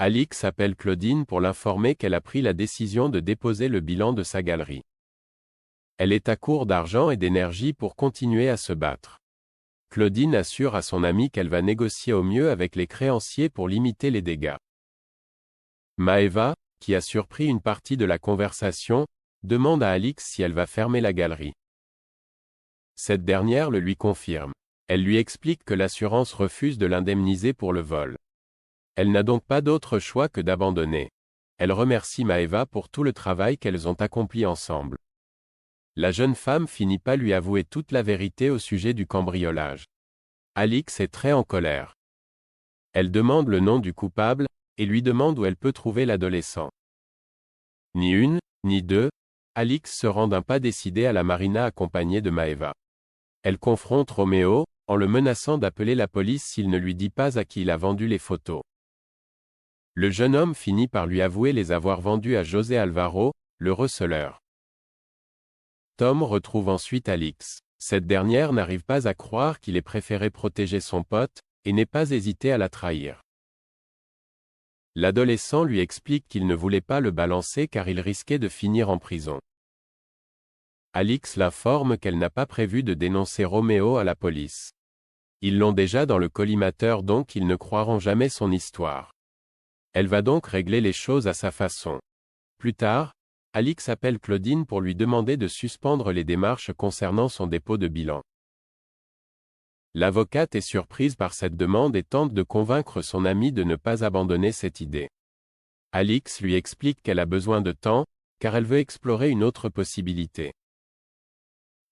Alix appelle Claudine pour l'informer qu'elle a pris la décision de déposer le bilan de sa galerie. Elle est à court d'argent et d'énergie pour continuer à se battre. Claudine assure à son amie qu'elle va négocier au mieux avec les créanciers pour limiter les dégâts. Maeva, qui a surpris une partie de la conversation, demande à Alix si elle va fermer la galerie. Cette dernière le lui confirme. Elle lui explique que l'assurance refuse de l'indemniser pour le vol. Elle n'a donc pas d'autre choix que d'abandonner. Elle remercie Maeva pour tout le travail qu'elles ont accompli ensemble. La jeune femme finit par lui avouer toute la vérité au sujet du cambriolage. Alix est très en colère. Elle demande le nom du coupable, et lui demande où elle peut trouver l'adolescent. Ni une, ni deux, Alix se rend d'un pas décidé à la marina accompagnée de Maeva. Elle confronte Roméo, en le menaçant d'appeler la police s'il ne lui dit pas à qui il a vendu les photos. Le jeune homme finit par lui avouer les avoir vendues à José Alvaro, le receleur. Tom retrouve ensuite Alix. Cette dernière n'arrive pas à croire qu'il ait préféré protéger son pote, et n'est pas hésité à la trahir. L'adolescent lui explique qu'il ne voulait pas le balancer car il risquait de finir en prison. Alix l'informe qu'elle n'a pas prévu de dénoncer Roméo à la police. Ils l'ont déjà dans le collimateur donc ils ne croiront jamais son histoire. Elle va donc régler les choses à sa façon. Plus tard, Alix appelle Claudine pour lui demander de suspendre les démarches concernant son dépôt de bilan. L'avocate est surprise par cette demande et tente de convaincre son amie de ne pas abandonner cette idée. Alix lui explique qu'elle a besoin de temps, car elle veut explorer une autre possibilité.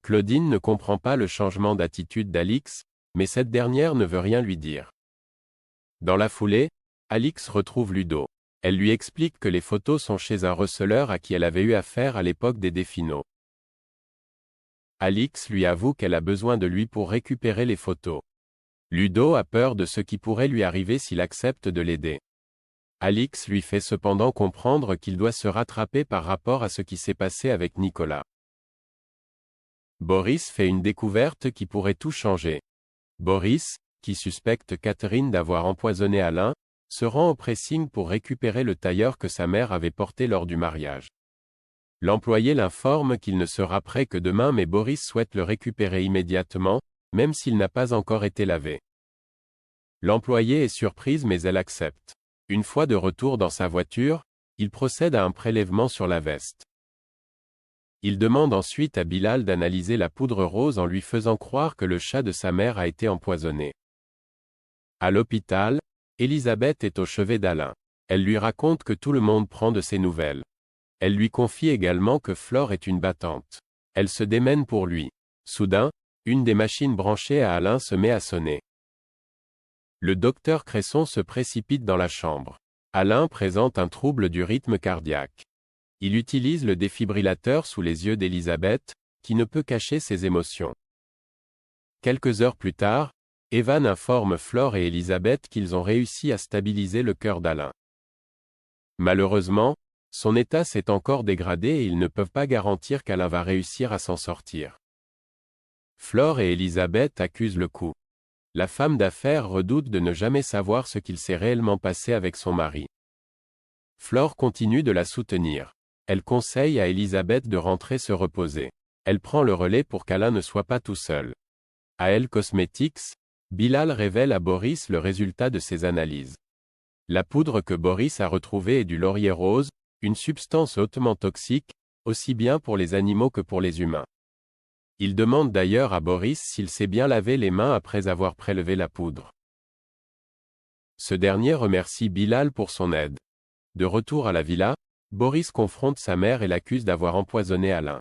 Claudine ne comprend pas le changement d'attitude d'Alix, mais cette dernière ne veut rien lui dire. Dans la foulée, Alix retrouve Ludo. Elle lui explique que les photos sont chez un receleur à qui elle avait eu affaire à l'époque des définaux. Alix lui avoue qu'elle a besoin de lui pour récupérer les photos. Ludo a peur de ce qui pourrait lui arriver s'il accepte de l'aider. Alix lui fait cependant comprendre qu'il doit se rattraper par rapport à ce qui s'est passé avec Nicolas. Boris fait une découverte qui pourrait tout changer. Boris, qui suspecte Catherine d'avoir empoisonné Alain, se rend au pressing pour récupérer le tailleur que sa mère avait porté lors du mariage. L'employé l'informe qu'il ne sera prêt que demain mais Boris souhaite le récupérer immédiatement, même s'il n'a pas encore été lavé. L'employé est surprise mais elle accepte. Une fois de retour dans sa voiture, il procède à un prélèvement sur la veste. Il demande ensuite à Bilal d'analyser la poudre rose en lui faisant croire que le chat de sa mère a été empoisonné. À l'hôpital, Elisabeth est au chevet d'Alain. Elle lui raconte que tout le monde prend de ses nouvelles. Elle lui confie également que Flore est une battante. Elle se démène pour lui. Soudain, une des machines branchées à Alain se met à sonner. Le docteur Cresson se précipite dans la chambre. Alain présente un trouble du rythme cardiaque. Il utilise le défibrillateur sous les yeux d'Elisabeth, qui ne peut cacher ses émotions. Quelques heures plus tard, Evan informe Flore et Elisabeth qu'ils ont réussi à stabiliser le cœur d'Alain. Malheureusement, son état s'est encore dégradé et ils ne peuvent pas garantir qu'Alain va réussir à s'en sortir. Flore et Elisabeth accusent le coup. La femme d'affaires redoute de ne jamais savoir ce qu'il s'est réellement passé avec son mari. Flore continue de la soutenir. Elle conseille à Elisabeth de rentrer se reposer. Elle prend le relais pour qu'Alain ne soit pas tout seul. À Elle Cosmetics, Bilal révèle à Boris le résultat de ses analyses. La poudre que Boris a retrouvée est du laurier rose, une substance hautement toxique, aussi bien pour les animaux que pour les humains. Il demande d'ailleurs à Boris s'il s'est bien lavé les mains après avoir prélevé la poudre. Ce dernier remercie Bilal pour son aide. De retour à la villa, Boris confronte sa mère et l'accuse d'avoir empoisonné Alain.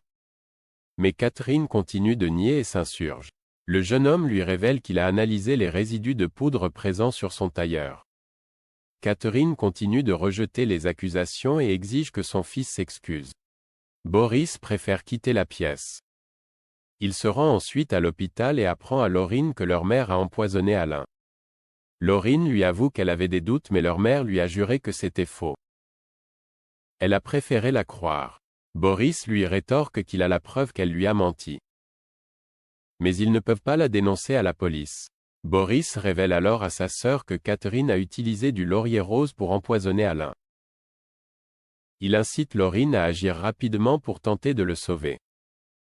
Mais Catherine continue de nier et s'insurge. Le jeune homme lui révèle qu'il a analysé les résidus de poudre présents sur son tailleur. Catherine continue de rejeter les accusations et exige que son fils s'excuse. Boris préfère quitter la pièce. Il se rend ensuite à l'hôpital et apprend à Laurine que leur mère a empoisonné Alain. Laurine lui avoue qu'elle avait des doutes mais leur mère lui a juré que c'était faux. Elle a préféré la croire. Boris lui rétorque qu'il a la preuve qu'elle lui a menti. Mais ils ne peuvent pas la dénoncer à la police. Boris révèle alors à sa sœur que Catherine a utilisé du laurier rose pour empoisonner Alain. Il incite Laurine à agir rapidement pour tenter de le sauver.